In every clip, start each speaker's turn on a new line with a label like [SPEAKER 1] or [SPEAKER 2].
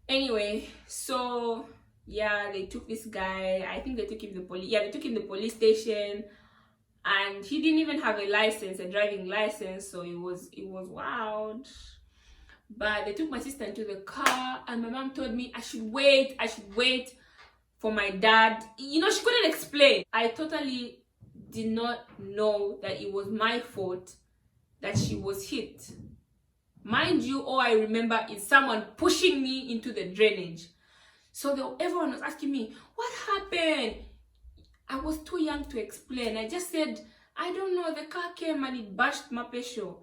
[SPEAKER 1] Anyway, so yeah, they took this guy. I think they took him to the police. Yeah, they took him to the police station, and he didn't even have a license, a driving license. So it was wild. But they took my sister into the car, and my mom told me I should wait. I should wait for my dad. She couldn't explain. I totally did not know that it was my fault that she was hit. Mind you, all I remember is someone pushing me into the drainage. So everyone was asking me, what happened? I was too young to explain. I just said, I don't know, the car came and it bashed my pesho.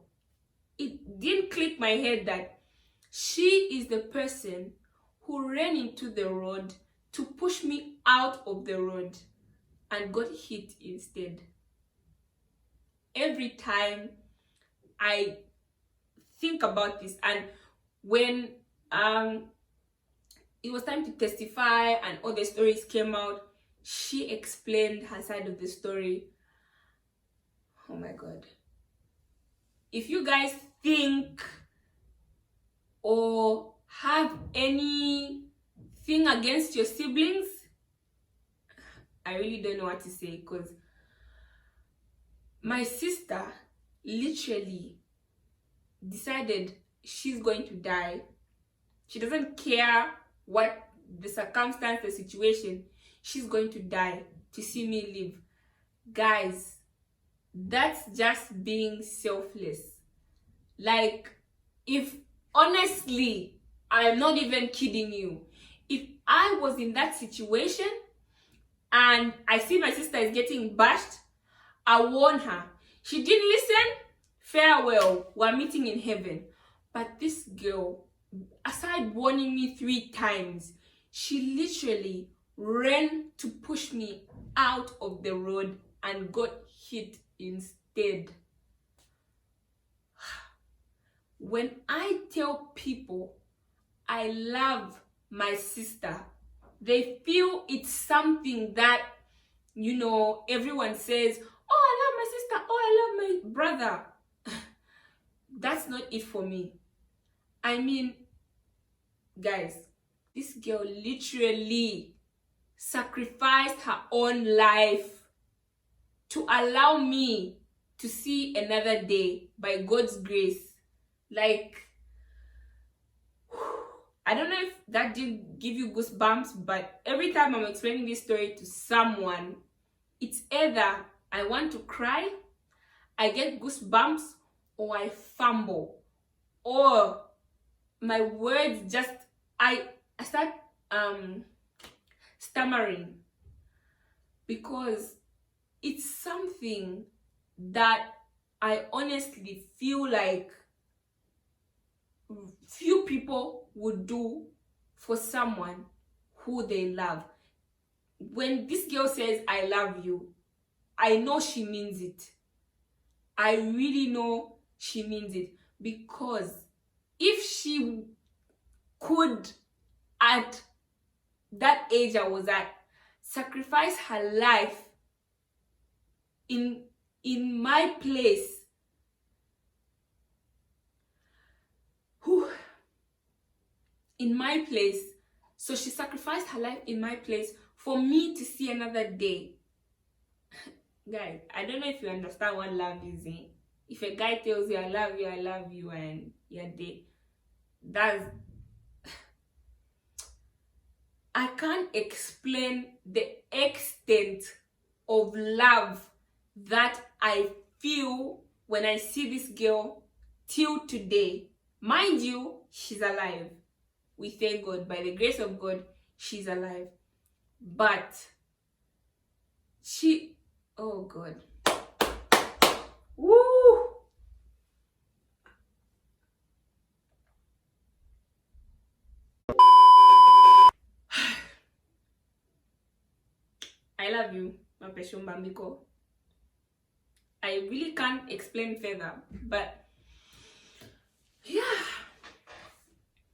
[SPEAKER 1] It didn't click my head that she is the person who ran into the road to push me out of the road and got hit instead. Every time I think about this, and when it was time to testify and all the stories came out, she explained her side of the story. Oh my God. If you guys think or have anything against your siblings, I really don't know what to say, because my sister literally decided she's going to die. She doesn't care what the circumstance, the situation. She's going to die to see me live. Guys, that's just being selfless. Like, if honestly, I'm not even kidding you, if I was in that situation and I see my sister is getting bashed, I warn her. She didn't listen. Farewell, we're meeting in heaven. But this girl, aside warning me 3 times, she literally ran to push me out of the road and got hit instead. When I tell people I love my sister, they feel it's something that, everyone says, oh, I love my sister, oh, I love my brother. That's not it for me. I mean, guys, this girl literally sacrificed her own life to allow me to see another day by God's grace. Like, I don't know if that did give you goosebumps, but every time I'm explaining this story to someone, it's either I want to cry, I get goosebumps, or I fumble, or my words just, I start stammering, because it's something that I honestly feel like few people would do for someone who they love. When this girl says I love you, I know she means it. I really know she means it, because if she could, at that age I was at, sacrifice her life in my place, in my place, so she sacrificed her life in my place for me to see another day. Guys, I don't know if you understand what love is. If a guy tells you I love you, and you're dead, I can't explain the extent of love that I feel when I see this girl till today. Mind you, she's alive. We thank God. By the grace of God, she's alive. But oh God. Woo! I love you, Amputation Bambiko. I really can't explain further, but yeah,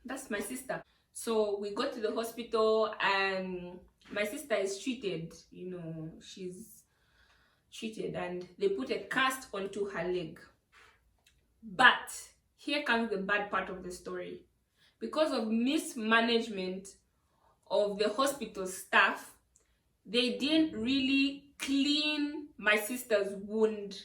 [SPEAKER 1] that's my sister. So we got to the hospital, and my sister is treated, she's treated, and they put a cast onto her leg. But here comes the bad part of the story. because of mismanagement of the hospital staff, they didn't really clean my sister's wound.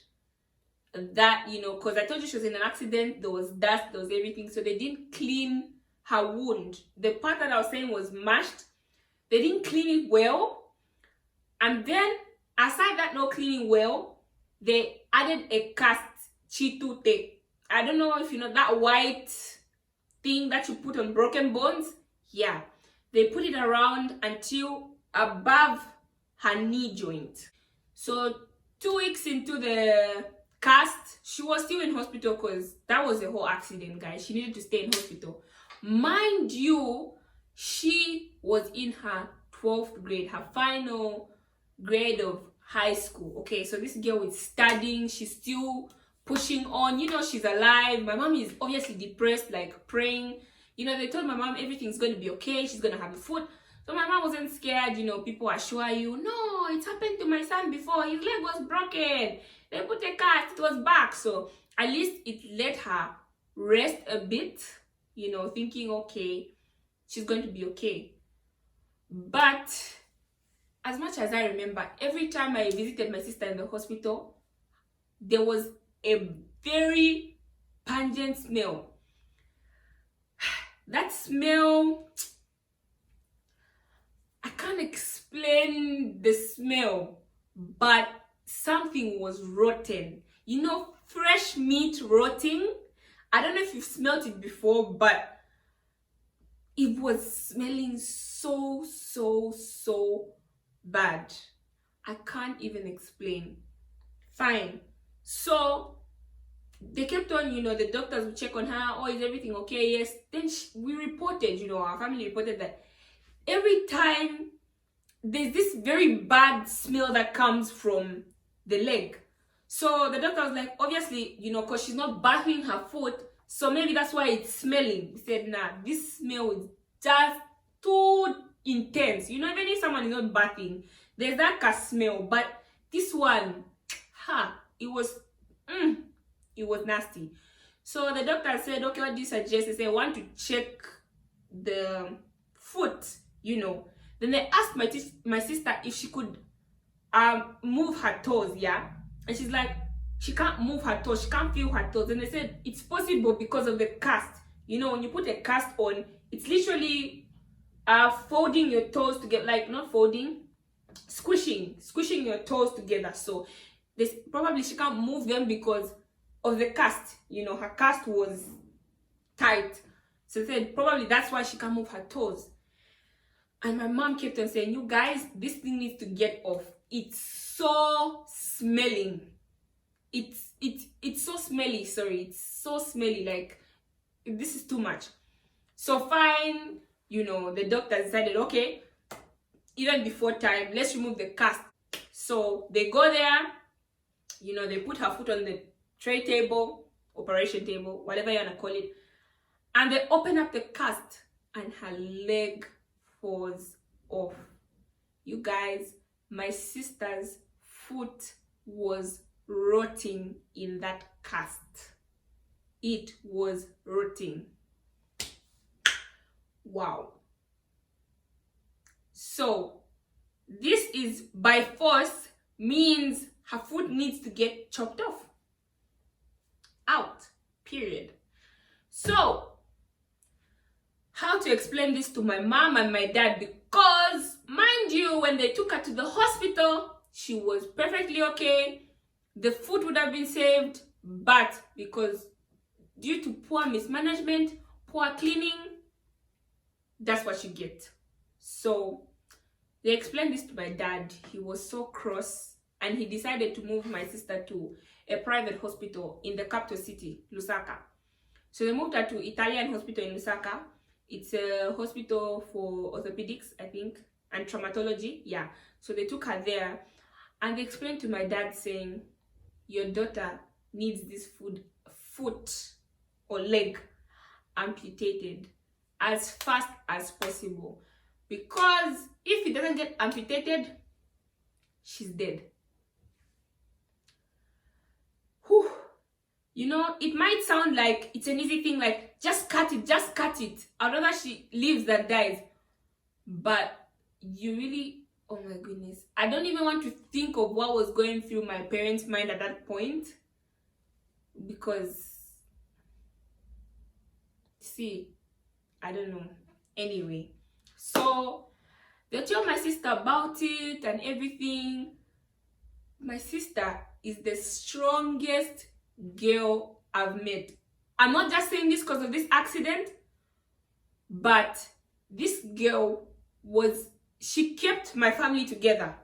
[SPEAKER 1] That, you know, because I told you she was in an accident, there was dust, there was everything, so they didn't clean her wound. The part that I was saying was mashed. They didn't clean it well. And then, aside that not cleaning well, they added a cast, chitute. I don't know if you know that white thing that you put on broken bones. Yeah, they put it around until above her knee joint. So 2 weeks into the cast, she was still in hospital because that was a whole accident, guys. She needed to stay in hospital. Mind you, she was in her 12th grade, her final grade of high school. Okay, so this girl is studying, she's still pushing on, you know, she's alive. My mom is obviously depressed, like praying. You know, they told my mom everything's going to be okay, she's going to have a foot. So my mom wasn't scared. You know, people assure you, no, it's happened to my son before, his leg was broken, they put a cast, it was back. So at least it let her rest a bit, you know, thinking, okay, she's going to be okay. But as much as I remember, every time I visited my sister in the hospital, there was a very pungent smell. That smell, I can't explain the smell, but something was rotten. You know, fresh meat rotting. I don't know if you've smelled it before, but it was smelling so bad. I can't even explain. Fine. So they kept on, you know, the doctors would check on her. Oh, is everything okay? Yes. Then we reported, you know, our family reported that every time there's this very bad smell that comes from the leg. So the doctor was like, obviously, you know, because she's not bathing her foot, so maybe that's why it's smelling. He said, nah, this smell is just too intense. You know, even if someone is not bathing, there's that smell. But this one, it was nasty. So the doctor said, okay, what do you suggest? They said, I want to check the foot, you know. Then they asked my sister if she could move her toes, yeah. And she's like, she can't move her toes, she can't feel her toes. And they said it's possible because of the cast. You know, when you put a cast on, it's literally folding your toes together, like not folding, squishing your toes together. So this probably she can't move them because of the cast. You know, her cast was tight. So they said probably that's why she can't move her toes. And my mom kept on saying, you guys, this thing needs to get off. It's so smelling. It's so smelly, sorry. It's so smelly, like, this is too much. So fine, you know, the doctor decided, okay, even before time, let's remove the cast. So they go there, you know, they put her foot on the tray table, operation table, whatever you want to call it. And they open up the cast and her leg falls off. You guys, my sister's foot was rotting in that cast. It was rotting. Wow. So this is by force, means her foot needs to get chopped off. Out. Period. So how to explain this to my mom and my dad? Because mind you, when they took her to the hospital, she was perfectly okay. The food would have been saved, but because due to poor mismanagement, poor cleaning, that's what you get. So they explained this to my dad. He was so cross, and he decided to move my sister to a private hospital in the capital city, Lusaka. So they moved her to Italian hospital in Lusaka. It's a hospital for orthopedics, I think, and traumatology. Yeah. So they took her there, and they explained to my dad saying, your daughter needs this foot or leg amputated as fast as possible, because if it doesn't get amputated, she's dead. Whew. You know, it might sound like it's an easy thing, like just cut it, just cut it. I'd rather she lives than dies. But you really, oh my goodness, I don't even want to think of what was going through my parents' mind at that point, because see, I don't know. Anyway, so they told my sister about it and everything. My sister is the strongest girl I've met. I'm not just saying this because of this accident, but this girl she kept my family together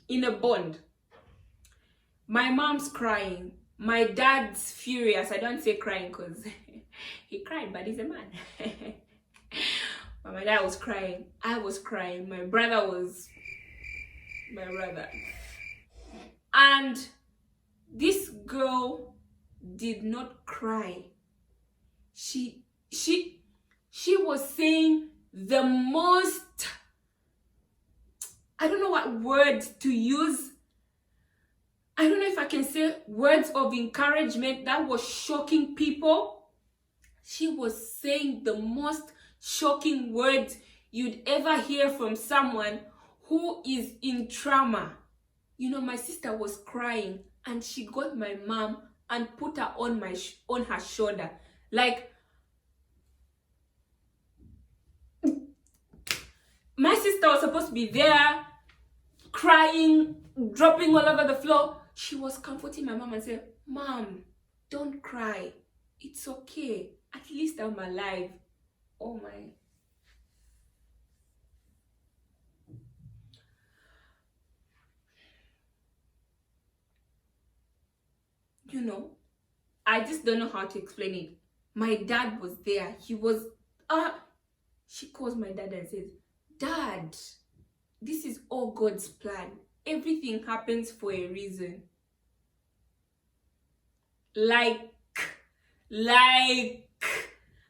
[SPEAKER 1] in a bond. My mom's crying. My dad's furious. I don't say crying because he cried, but he's a man. But my dad was crying. I was crying. My brother. And this girl did not cry. She was saying the most, I don't know what word to use. I don't know if I can say words of encouragement that was shocking people. She was saying the most shocking words you'd ever hear from someone who is in trauma. You know, my sister was crying and she got my mom and put her on her shoulder. Like, my sister was supposed to be there, crying, dropping all over the floor. She was comforting my mom and said, "Mom, don't cry. It's okay. At least I'm alive." Oh my. You know, I just don't know how to explain it. My dad was there. He was, she calls my dad and says, "Dad, this is all God's plan. Everything happens for a reason." Like,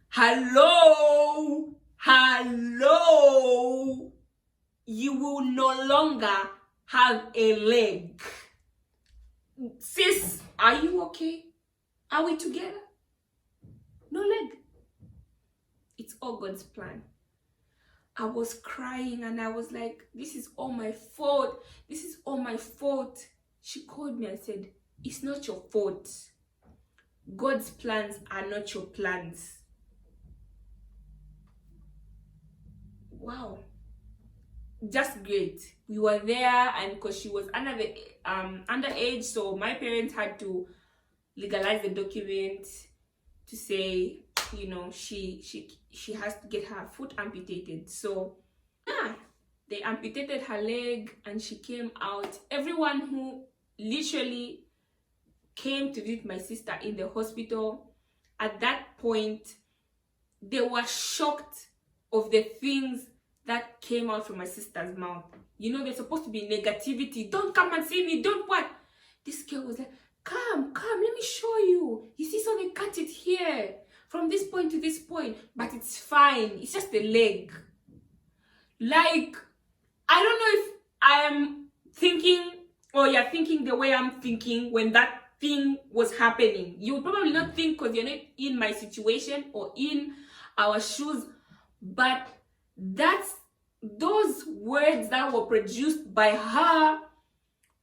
[SPEAKER 1] hello, you will no longer have a leg. Sis, are you okay? Are we together? No leg. It's all God's plan. I was crying and I was like, this is all my fault. This is all my fault. She called me and said, "It's not your fault. God's plans are not your plans." Wow. Just great. We were there, and because she was underage, so my parents had to legalize the document to say, you know, she has to get her foot amputated. So yeah, they amputated her leg and she came out. Everyone who literally came to visit my sister in the hospital at that point, they were shocked of the things that came out from my sister's mouth. You know, there's supposed to be negativity. "Don't come and see me, don't what?" This girl was like, come, let me show you. You see, so they cut it here, from this point to this point, but it's fine. It's just a leg. Like, I don't know if I am thinking, or you're thinking the way I'm thinking when that thing was happening. You would probably not think because you're not in my situation or in our shoes, but those words that were produced by her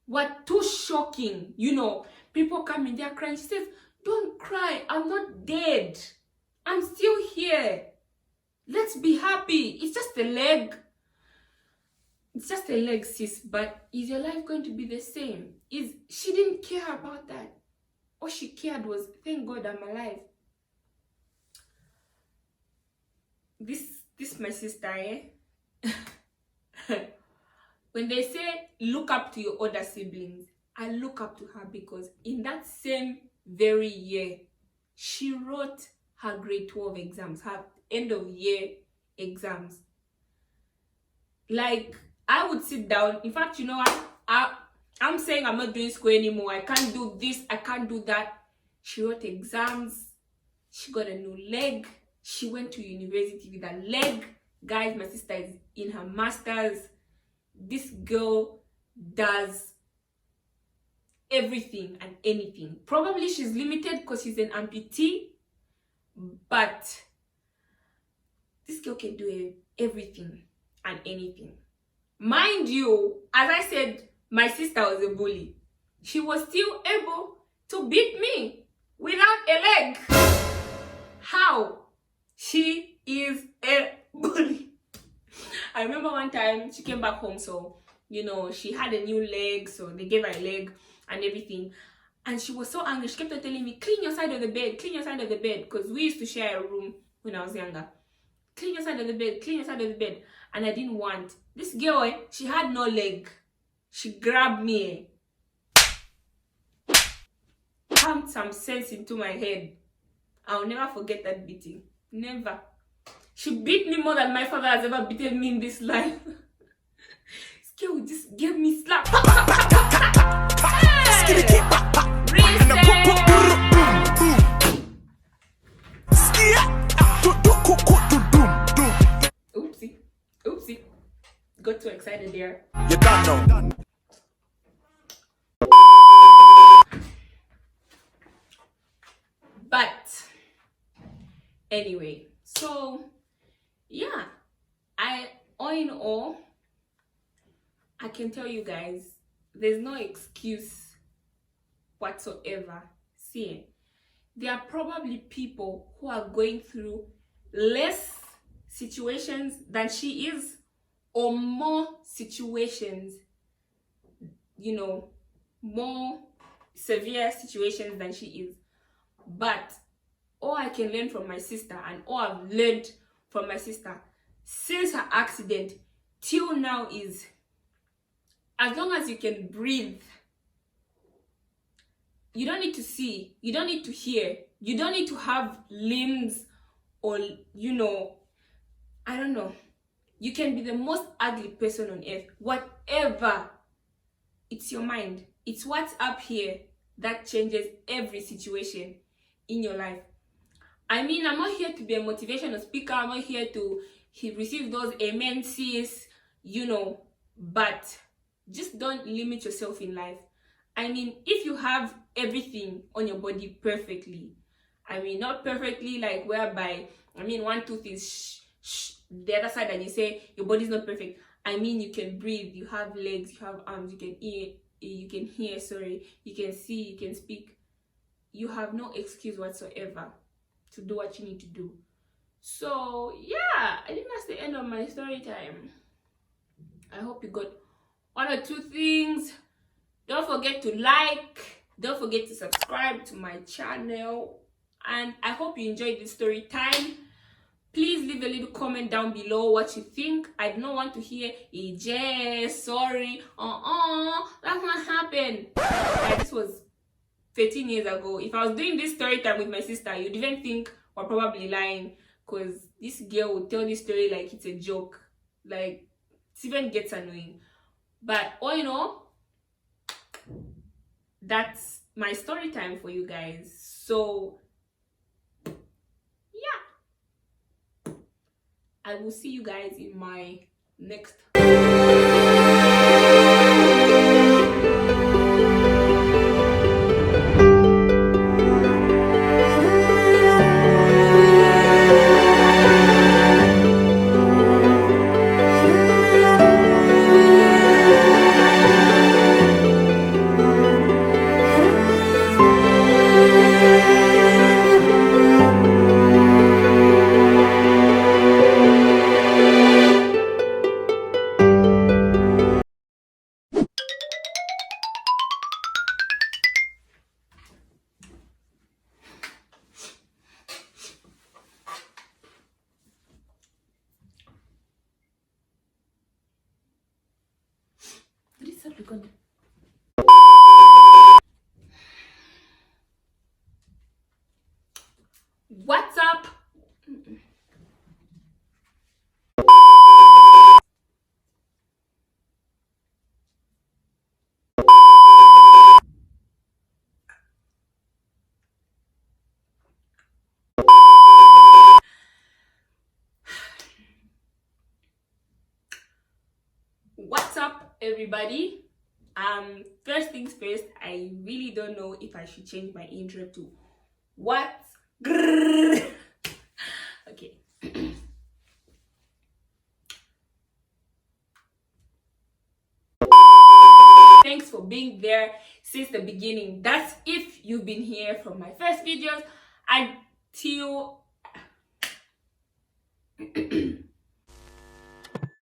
[SPEAKER 1] were too shocking. You know, people come in there crying. She says, "Don't cry, I'm not dead. I'm still here. Let's be happy. It's just a leg. It's just a leg, sis, but is your life going to be the same?" She didn't care about that. All she cared was, "Thank God I'm alive." This my sister, eh? When they say look up to your older siblings, I look up to her because in that same very year, she wrote her grade 12 exams, her end of year exams. Like, I would sit down. In fact, you know, I'm saying I'm not doing school anymore. I can't do this, I can't do that. She wrote exams. She got a new leg. She went to university with a leg. Guys, my sister is in her master's. This girl does everything and anything. Probably she's limited because she's an amputee, But this girl can do everything and anything. Mind you, as I said, my sister was a bully. She was still able to beat me without a leg. How? She is a bully. I remember one time she came back home, so she had a new leg, so they gave her a leg and everything. And she was so angry. She kept on telling me, clean your side of the bed, clean your side of the bed. Because we used to share a room when I was younger. Clean your side of the bed, clean your side of the bed. And I didn't want. This girl, she had no leg. She grabbed me, pumped some sense into my head. I'll never forget that beating. Never. She beat me more than my father has ever beaten me in this life. This girl just gave me slap. Hey! Oopsie. Got too excited there. You don't know. But anyway, so yeah, all in all, I can tell you guys, there's no excuse whatsoever. See, there are probably people who are going through less situations than she is, or more situations, more severe situations than she is. But all I can learn from my sister, and all I've learned from my sister since her accident till now, is as long as you can breathe, you don't need to see, you don't need to hear, you don't need to have limbs, or I don't know. You can be the most ugly person on earth. Whatever. It's your mind. It's what's up here that changes every situation in your life. I mean, I'm not here to be a motivational speaker. I'm not here to receive those amen sis, but just don't limit yourself in life. I mean, if you have everything on your body perfectly, I mean, not perfectly like whereby, one tooth is the other side and you say your body's not perfect. I mean, you can breathe, you have legs, you have arms, you can hear, you can see, you can speak. You have no excuse whatsoever to do what you need to do. So yeah, I think that's the end of my story time. I hope you got one or two things. Don't forget to like, don't forget to subscribe to my channel, and I hope you enjoyed this story time. Please leave a little comment down below what you think. I do not want to hear sorry, that's not happened. This was 13 years ago. If I was doing this story time with my sister, you'd even think we're probably lying, because this girl would tell this story like it's a joke. Like, it even gets annoying. But all in all, that's my story time for you guys. So yeah, I will see you guys in my next What's up? What's up, everybody? First things first, I really don't know if I should change my intro to what's grrr. for being there since the beginning. That's if you've been here from my first videos until